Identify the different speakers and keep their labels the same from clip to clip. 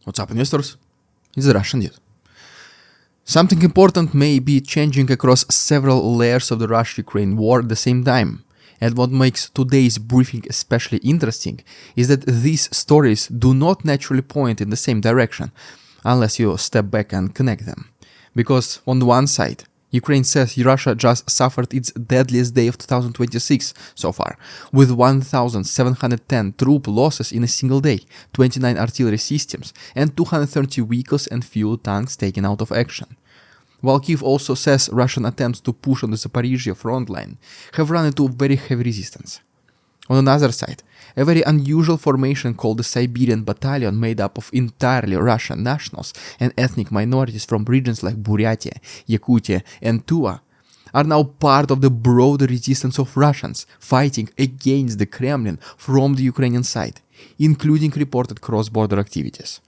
Speaker 1: What's up, investors? It's the Russian dude. Something important may be changing across several layers of the Russia-Ukraine war at the same time. And what makes today's briefing especially interesting is that these stories do not naturally point in the same direction, unless you step back and connect them. Because on the one side, Ukraine says Russia just suffered its deadliest day of 2026 so far, with 1,710 troop losses in a single day, 29 artillery systems, and 230 vehicles and few tanks taken out of action. While Kyiv also says Russian attempts to push on the Zaporizhia front line have run into very heavy resistance. On another side, a very unusual formation called the Siberian Battalion, made up of entirely Russian nationals and ethnic minorities from regions like Buryatia, Yakutia, and Tuva, are now part of the broader resistance of Russians fighting against the Kremlin from the Ukrainian side, including reported cross-border activities.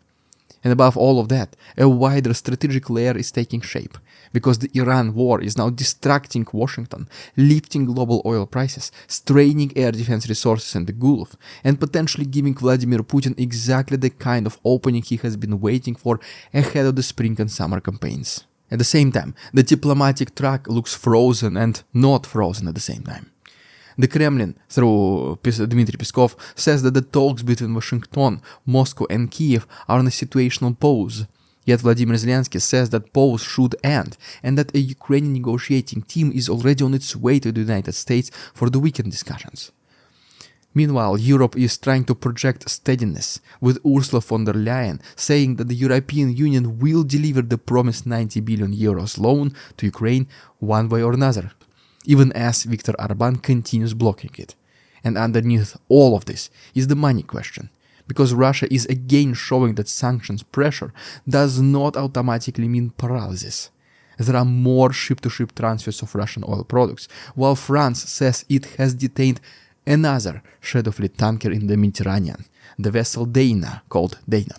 Speaker 1: And above all of that, a wider strategic layer is taking shape, because the Iran war is now distracting Washington, lifting global oil prices, straining air defense resources in the Gulf, and potentially giving Vladimir Putin exactly the kind of opening he has been waiting for ahead of the spring and summer campaigns. At the same time, the diplomatic track looks frozen and not frozen at the same time. The Kremlin, through Dmitry Peskov, says that the talks between Washington, Moscow and Kiev are on a situational pause. Yet Vladimir Zelensky says that pause should end, and that a Ukrainian negotiating team is already on its way to the United States for the weekend discussions. Meanwhile, Europe is trying to project steadiness, with Ursula von der Leyen saying that the European Union will deliver the promised 90 billion euros loan to Ukraine one way or another, even as Viktor Orban continues blocking it. And underneath all of this is the money question, because Russia is again showing that sanctions pressure does not automatically mean paralysis. There are more ship-to-ship transfers of Russian oil products, while France says it has detained another shadow fleet tanker in the Mediterranean, the vessel Dana, called Dana,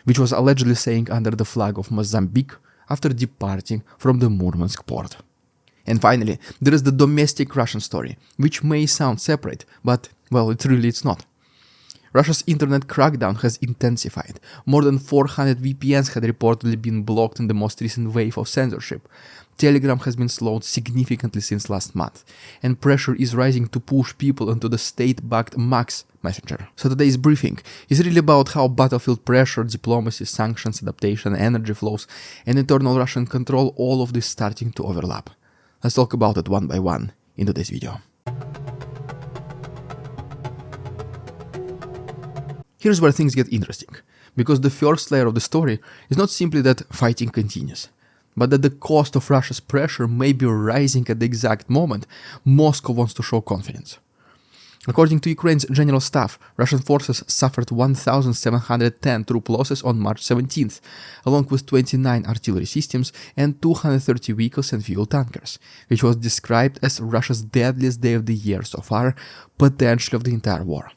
Speaker 1: which was allegedly sailing under the flag of Mozambique after departing from the Murmansk port. And finally, there is the domestic Russian story, which may sound separate, but, well, it's not. Russia's internet crackdown has intensified. More than 400 VPNs had reportedly been blocked in the most recent wave of censorship. Telegram has been slowed significantly since last month, and pressure is rising to push people into the state-backed Max messenger. So today's briefing is really about how battlefield pressure, diplomacy, sanctions, adaptation, energy flows, and internal Russian control, all of this starting to overlap. Let's talk about it one by one in today's video. Here's where things get interesting, because the first layer of the story is not simply that fighting continues, but that the cost of Russia's pressure may be rising at the exact moment Moscow wants to show confidence. According to Ukraine's General Staff, Russian forces suffered 1,710 troop losses on March 17th, along with 29 artillery systems and 230 vehicles and fuel tankers, which was described as Russia's deadliest day of the year so far, potentially of the entire war.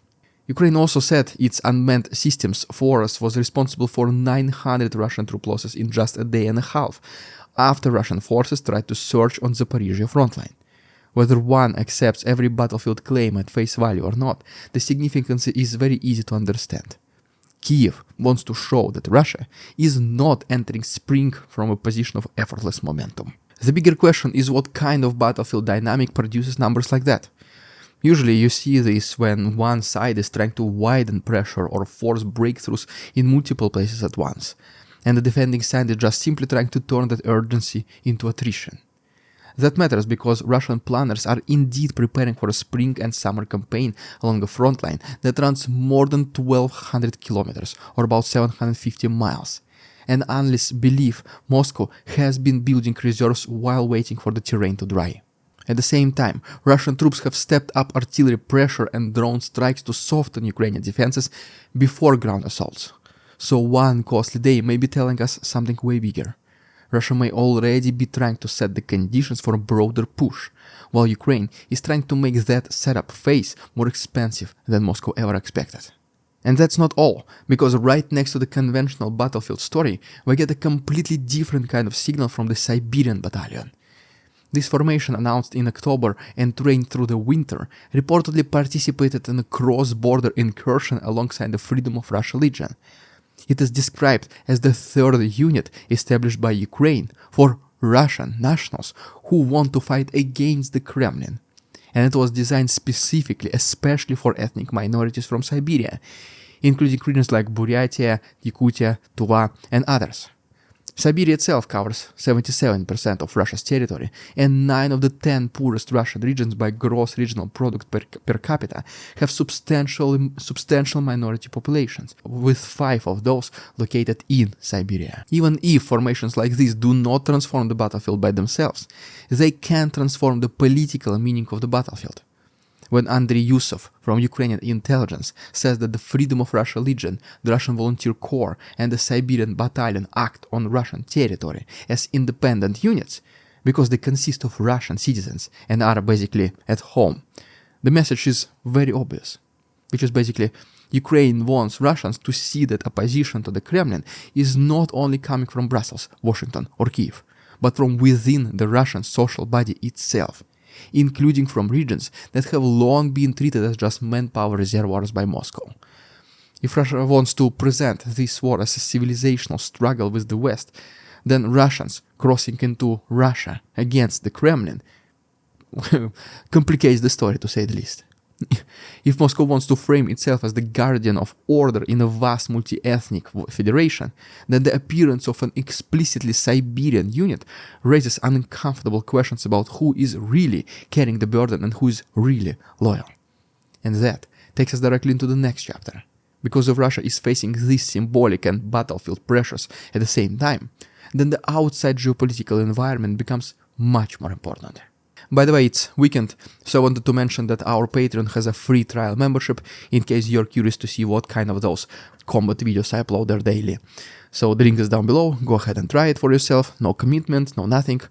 Speaker 1: Ukraine also said its unmanned systems force was responsible for 900 Russian troop losses in just a day and a half, after Russian forces tried to surge on Zaporizhia frontline. Whether one accepts every battlefield claim at face value or not, the significance is very easy to understand. Kyiv wants to show that Russia is not entering spring from a position of effortless momentum. The bigger question is what kind of battlefield dynamic produces numbers like that. Usually you see this when one side is trying to widen pressure or force breakthroughs in multiple places at once, and the defending side is just simply trying to turn that urgency into attrition. That matters because Russian planners are indeed preparing for a spring and summer campaign along a front line that runs more than 1,200 kilometers, or about 750 miles. And analysts believe Moscow has been building reserves while waiting for the terrain to dry. At the same time, Russian troops have stepped up artillery pressure and drone strikes to soften Ukrainian defenses before ground assaults. So one costly day may be telling us something way bigger. Russia may already be trying to set the conditions for a broader push, while Ukraine is trying to make that setup phase more expensive than Moscow ever expected. And that's not all, because right next to the conventional battlefield story, we get a completely different kind of signal from the Siberian Battalion. This formation, announced in October and trained through the winter, reportedly participated in a cross-border incursion alongside the Freedom of Russia Legion. It is described as the third unit established by Ukraine for Russian nationals who want to fight against the Kremlin. And it was designed specifically, especially for ethnic minorities from Siberia, including regions like Buryatia, Yakutia, Tuva, and others. Siberia itself covers 77% of Russia's territory, and 9 of the 10 poorest Russian regions by gross regional product per capita have substantial minority populations, with 5 of those located in Siberia. Even if formations like these do not transform the battlefield by themselves, they can transform the political meaning of the battlefield. When Andrei Yusov from Ukrainian intelligence says that the Freedom of Russia Legion, the Russian Volunteer Corps, and the Siberian Battalion act on Russian territory as independent units because they consist of Russian citizens and are basically at home, the message is very obvious, which is basically Ukraine wants Russians to see that opposition to the Kremlin is not only coming from Brussels, Washington, or Kiev, but from within the Russian social body itself, including from regions that have long been treated as just manpower reservoirs by Moscow. If Russia wants to present this war as a civilizational struggle with the West, then Russians crossing into Russia against the Kremlin complicates the story, to say the least. If Moscow wants to frame itself as the guardian of order in a vast multi-ethnic federation, then the appearance of an explicitly Siberian unit raises uncomfortable questions about who is really carrying the burden and who is really loyal. And that takes us directly into the next chapter. Because if Russia is facing these symbolic and battlefield pressures at the same time, then the outside geopolitical environment becomes much more important. By the way, it's weekend, so I wanted to mention that our Patreon has a free trial membership in case you're curious to see what kind of those combat videos I upload there daily. So the link is down below, go ahead and try it for yourself, no commitment, no nothing.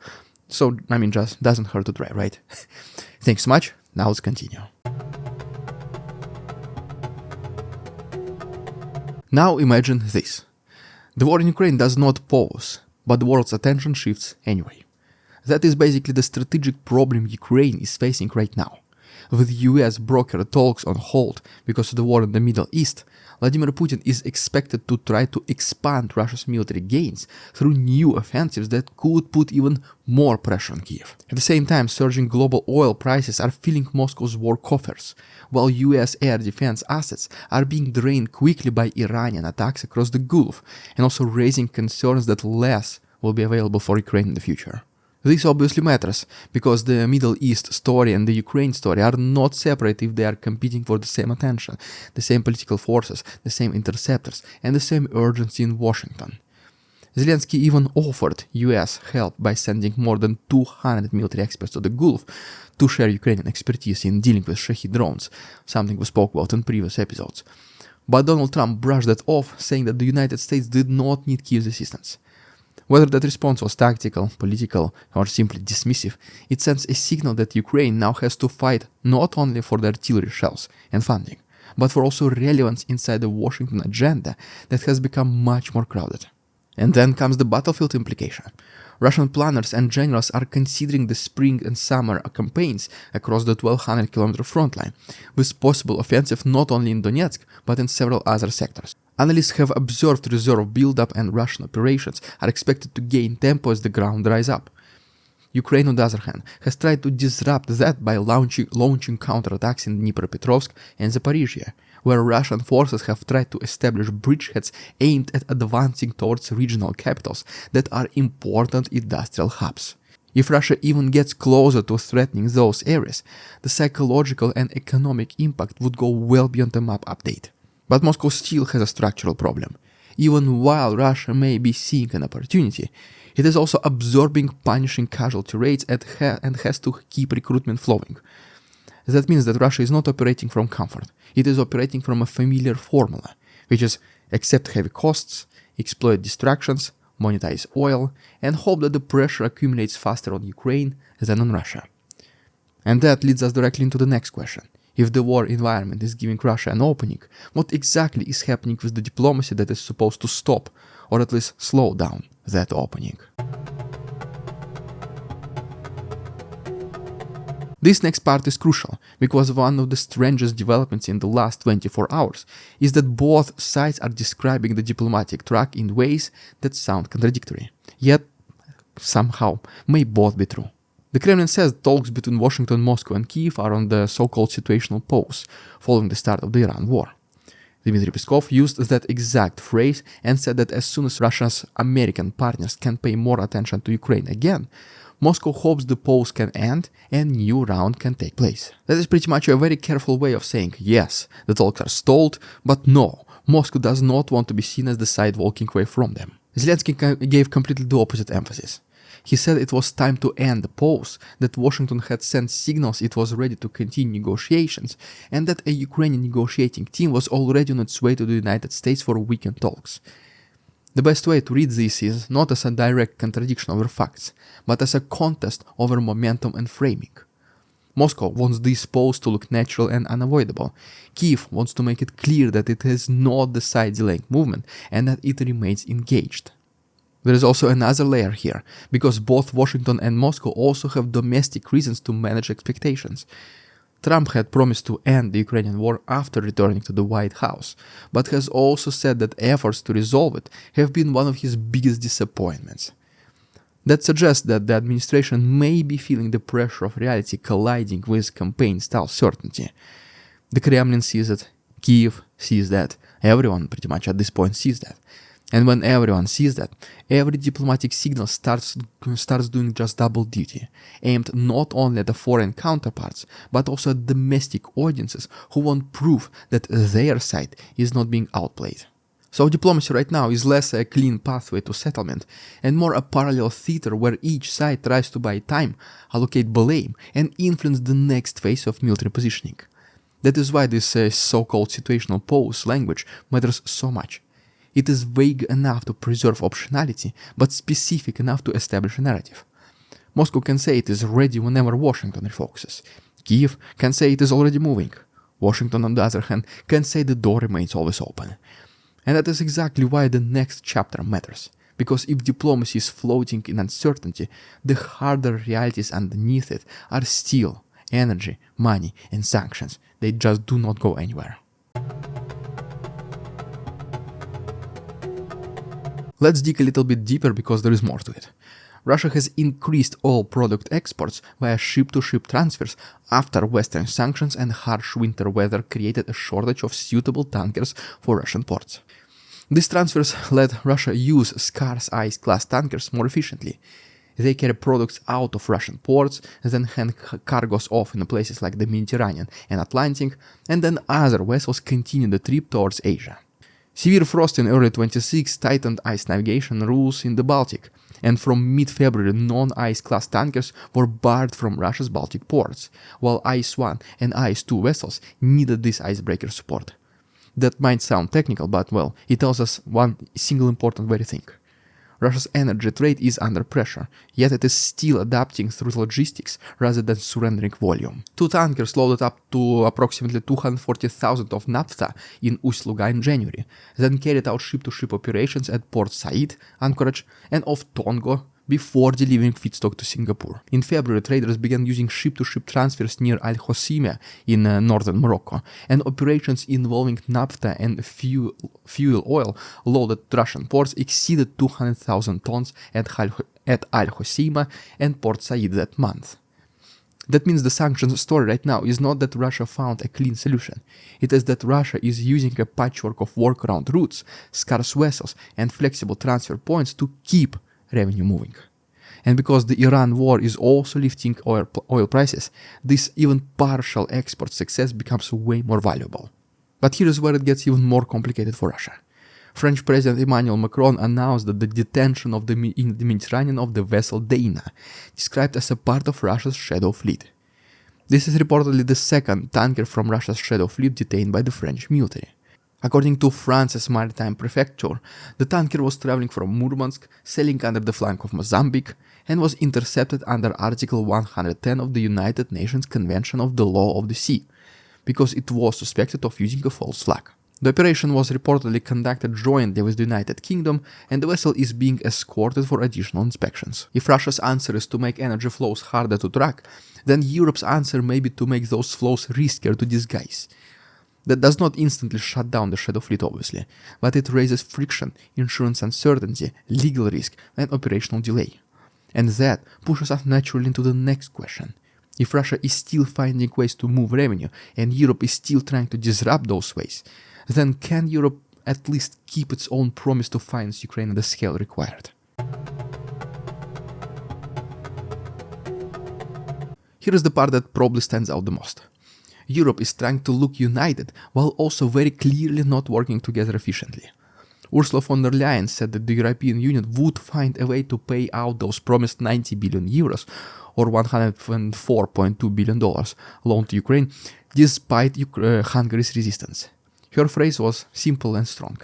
Speaker 1: So, just doesn't hurt to try, right? Thanks so much, now let's continue. Now imagine this. The war in Ukraine does not pause, but the world's attention shifts anyway. That is basically the strategic problem Ukraine is facing right now. With US brokered talks on hold because of the war in the Middle East, Vladimir Putin is expected to try to expand Russia's military gains through new offensives that could put even more pressure on Kiev. At the same time, surging global oil prices are filling Moscow's war coffers, while US air defense assets are being drained quickly by Iranian attacks across the Gulf, and also raising concerns that less will be available for Ukraine in the future. This obviously matters, because the Middle East story and the Ukraine story are not separate if they are competing for the same attention, the same political forces, the same interceptors, and the same urgency in Washington. Zelensky even offered US help by sending more than 200 military experts to the Gulf to share Ukrainian expertise in dealing with Shahed drones, something we spoke about in previous episodes. But Donald Trump brushed that off, saying that the United States did not need Kiev's assistance. Whether that response was tactical, political, or simply dismissive, it sends a signal that Ukraine now has to fight not only for the artillery shells and funding, but for also relevance inside the Washington agenda that has become much more crowded. And then comes the battlefield implication. Russian planners and generals are considering the spring and summer campaigns across the 1,200-kilometer front line, with possible offensive not only in Donetsk, but in several other sectors. Analysts have observed reserve buildup, and Russian operations are expected to gain tempo as the ground dries up. Ukraine, on the other hand, has tried to disrupt that by launching counterattacks in Dnipropetrovsk and Zaporizhia, where Russian forces have tried to establish bridgeheads aimed at advancing towards regional capitals that are important industrial hubs. If Russia even gets closer to threatening those areas, the psychological and economic impact would go well beyond a map update. But Moscow still has a structural problem. Even while Russia may be seeing an opportunity, it is also absorbing punishing casualty rates and has to keep recruitment flowing. That means that Russia is not operating from comfort. It is operating from a familiar formula, which is accept heavy costs, exploit distractions, monetize oil, and hope that the pressure accumulates faster on Ukraine than on Russia. And that leads us directly into the next question. If the war environment is giving Russia an opening, what exactly is happening with the diplomacy that is supposed to stop, or at least slow down, that opening? This next part is crucial, because one of the strangest developments in the last 24 hours is that both sides are describing the diplomatic track in ways that sound contradictory, yet somehow may both be true. The Kremlin says talks between Washington, Moscow and Kyiv are on the so-called situational pause, following the start of the Iran war. Dmitry Peskov used that exact phrase and said that as soon as Russia's American partners can pay more attention to Ukraine again, Moscow hopes the pause can end and new round can take place. That is pretty much a very careful way of saying, yes, the talks are stalled, but no, Moscow does not want to be seen as the side walking away from them. Zelensky gave completely the opposite emphasis. He said it was time to end the pause, that Washington had sent signals it was ready to continue negotiations, and that a Ukrainian negotiating team was already on its way to the United States for weekend talks. The best way to read this is not as a direct contradiction over facts, but as a contest over momentum and framing. Moscow wants this pause to look natural and unavoidable. Kyiv wants to make it clear that it is not the side-delaying movement and that it remains engaged. There is also another layer here, because both Washington and Moscow also have domestic reasons to manage expectations. Trump had promised to end the Ukrainian war after returning to the White House, but has also said that efforts to resolve it have been one of his biggest disappointments. That suggests that the administration may be feeling the pressure of reality colliding with campaign-style certainty. The Kremlin sees it, Kyiv sees that, everyone pretty much at this point sees that. And when everyone sees that, every diplomatic signal starts doing just double duty, aimed not only at the foreign counterparts, but also at domestic audiences who want proof that their side is not being outplayed. So diplomacy right now is less a clean pathway to settlement, and more a parallel theater where each side tries to buy time, allocate blame, and influence the next phase of military positioning. That is why this so-called situational pause language matters so much. It is vague enough to preserve optionality, but specific enough to establish a narrative. Moscow can say it is ready whenever Washington refocuses. Kyiv can say it is already moving. Washington, on the other hand, can say the door remains always open. And that is exactly why the next chapter matters. Because if diplomacy is floating in uncertainty, the harder realities underneath it are steel, energy, money, and sanctions. They just do not go anywhere. Let's dig a little bit deeper because there is more to it. Russia has increased oil product exports via ship-to-ship transfers after Western sanctions and harsh winter weather created a shortage of suitable tankers for Russian ports. These transfers let Russia use scarce ice-class tankers more efficiently. They carry products out of Russian ports, then hand cargoes off in places like the Mediterranean and Atlantic, and then other vessels continue the trip towards Asia. Severe frost in early 26 tightened ice navigation rules in the Baltic, and from mid-February non-ice class tankers were barred from Russia's Baltic ports, while Ice 1 and Ice 2 vessels needed this icebreaker support. That might sound technical, but well, it tells us one single important very thing. Russia's energy trade is under pressure, yet it is still adapting through logistics rather than surrendering volume. 2 tankers loaded up to approximately 240,000 of naphtha in Ust-Luga in January, then carried out ship-to-ship operations at Port Said, Anchorage, and off Tonga before delivering feedstock to Singapore. In February, traders began using ship-to-ship transfers near Al Hoceima in northern Morocco, and operations involving naphtha and fuel oil loaded at Russian ports exceeded 200,000 tons at Al Hoceima and Port Said that month. That means the sanctions story right now is not that Russia found a clean solution. It is that Russia is using a patchwork of workaround routes, scarce vessels, and flexible transfer points to keep revenue moving. And because the Iran war is also lifting oil prices, this even partial export success becomes way more valuable. But here is where it gets even more complicated for Russia. French President Emmanuel Macron announced that the detention in the Mediterranean of the vessel Dana, described as a part of Russia's shadow fleet. This is reportedly the second tanker from Russia's shadow fleet detained by the French military. According to France's maritime prefecture, the tanker was traveling from Murmansk, sailing under the flag of Mozambique, and was intercepted under Article 110 of the United Nations Convention of the Law of the Sea, because it was suspected of using a false flag. The operation was reportedly conducted jointly with the United Kingdom, and the vessel is being escorted for additional inspections. If Russia's answer is to make energy flows harder to track, then Europe's answer may be to make those flows riskier to disguise. That does not instantly shut down the shadow fleet, obviously, but it raises friction, insurance uncertainty, legal risk, and operational delay. And that pushes us naturally into the next question. If Russia is still finding ways to move revenue, and Europe is still trying to disrupt those ways, then can Europe at least keep its own promise to finance Ukraine at the scale required? Here is the part that probably stands out the most. Europe is trying to look united while also very clearly not working together efficiently. Ursula von der Leyen said that the European Union would find a way to pay out those promised 90 billion euros or $104.2 billion loan to Ukraine despite Hungary's resistance. Her phrase was simple and strong.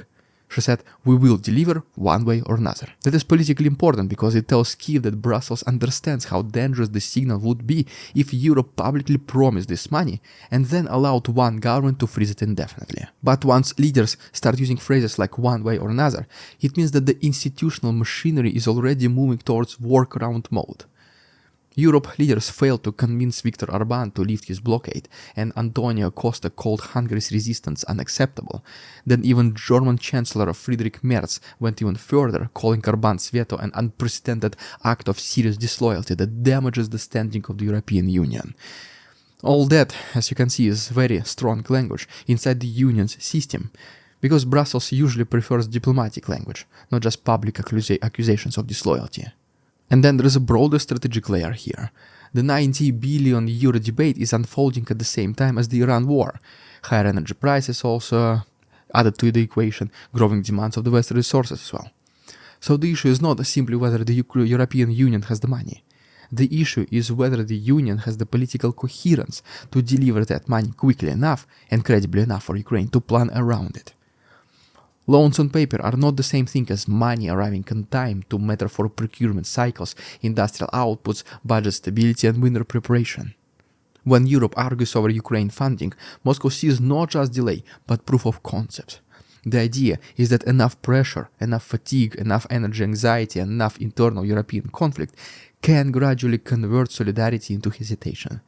Speaker 1: She said, "We will deliver one way or another." That is politically important because it tells Kyiv that Brussels understands how dangerous the signal would be if Europe publicly promised this money and then allowed one government to freeze it indefinitely. But once leaders start using phrases like one way or another, it means that the institutional machinery is already moving towards workaround mode. Europe leaders failed to convince Viktor Orban to lift his blockade, and Antonio Costa called Hungary's resistance unacceptable. Then even German Chancellor Friedrich Merz went even further, calling Orban's veto an unprecedented act of serious disloyalty that damages the standing of the European Union. All that, as you can see, is very strong language inside the Union's system, because Brussels usually prefers diplomatic language, not just public accusations of disloyalty. And then there is a broader strategic layer here. The 90 billion euro debate is unfolding at the same time as the Iran war. Higher energy prices also added to the equation, growing demands of the Western resources as well. So the issue is not simply whether the European Union has the money. The issue is whether the Union has the political coherence to deliver that money quickly enough and credibly enough for Ukraine to plan around it. Loans on paper are not the same thing as money arriving on time to matter for procurement cycles, industrial outputs, budget stability and winter preparation. When Europe argues over Ukraine funding, Moscow sees not just delay, but proof of concept. The idea is that enough pressure, enough fatigue, enough energy anxiety, and enough internal European conflict can gradually convert solidarity into hesitation.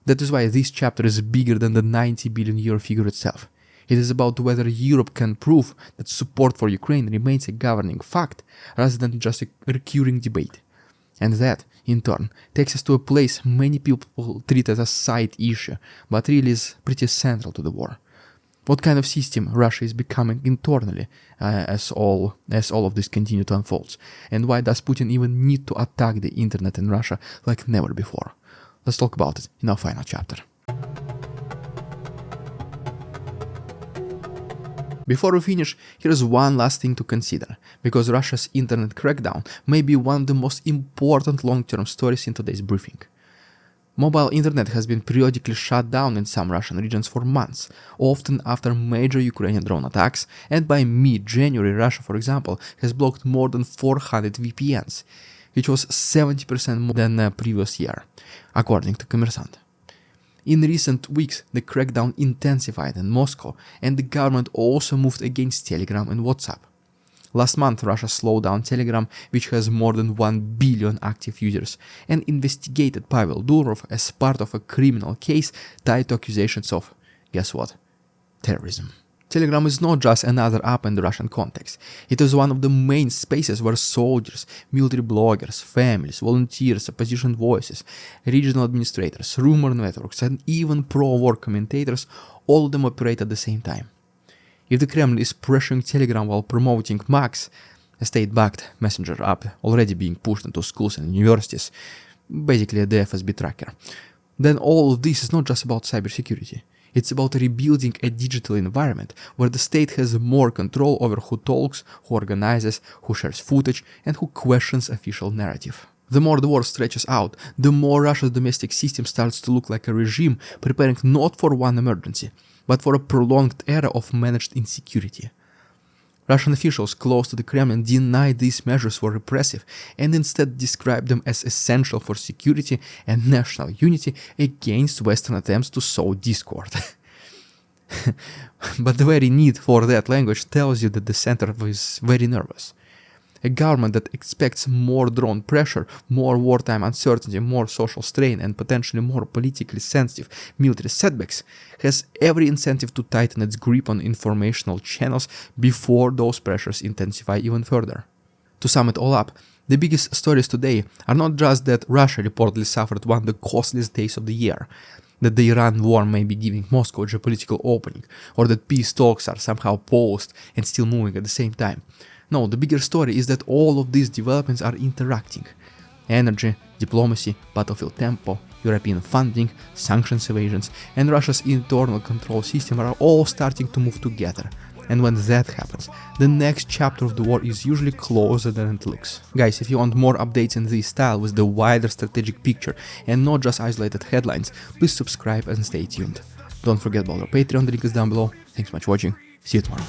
Speaker 1: That is why this chapter is bigger than the 90 billion euro figure itself. It is about whether Europe can prove that support for Ukraine remains a governing fact rather than just a recurring debate. And that, in turn, takes us to a place many people treat as a side issue, but really is pretty central to the war. What kind of system Russia is becoming internally as all of this continues to unfold? And why does Putin even need to attack the internet in Russia like never before? Let's talk about it in our final chapter. Before we finish, here is one last thing to consider, because Russia's internet crackdown may be one of the most important long-term stories in today's briefing. Mobile internet has been periodically shut down in some Russian regions for months, often after major Ukrainian drone attacks, and by mid-January Russia, for example, has blocked more than 400 VPNs, which was 70% more than the previous year, according to Kommersant. In recent weeks, the crackdown intensified in Moscow, and the government also moved against Telegram and WhatsApp. Last month, Russia slowed down Telegram, which has more than 1 billion active users, and investigated Pavel Durov as part of a criminal case tied to accusations of, guess what? Terrorism. Telegram is not just another app in the Russian context. It is one of the main spaces where soldiers, military bloggers, families, volunteers, opposition voices, regional administrators, rumor networks, and even pro-war commentators, all of them operate at the same time. If the Kremlin is pressuring Telegram while promoting Max, a state-backed messenger app already being pushed into schools and universities, basically the FSB tracker, then all of this is not just about cybersecurity. It's about rebuilding a digital environment where the state has more control over who talks, who organizes, who shares footage, and who questions official narrative. The more the war stretches out, the more Russia's domestic system starts to look like a regime preparing not for one emergency, but for a prolonged era of managed insecurity. Russian officials close to the Kremlin denied these measures were repressive and instead described them as essential for security and national unity against Western attempts to sow discord. But the very need for that language tells you that the center is very nervous. A government that expects more drone pressure, more wartime uncertainty, more social strain, and potentially more politically sensitive military setbacks has every incentive to tighten its grip on informational channels before those pressures intensify even further. To sum it all up, the biggest stories today are not just that Russia reportedly suffered one of the costliest days of the year, that the Iran war may be giving Moscow a geopolitical opening, or that peace talks are somehow paused and still moving at the same time. No, the bigger story is that all of these developments are interacting. Energy, diplomacy, battlefield tempo, European funding, sanctions evasions, and Russia's internal control system are all starting to move together. And when that happens, the next chapter of the war is usually closer than it looks. Guys, if you want more updates in this style with the wider strategic picture and not just isolated headlines, please subscribe and stay tuned. Don't forget about our Patreon, the link is down below. Thanks so much for watching, see you tomorrow.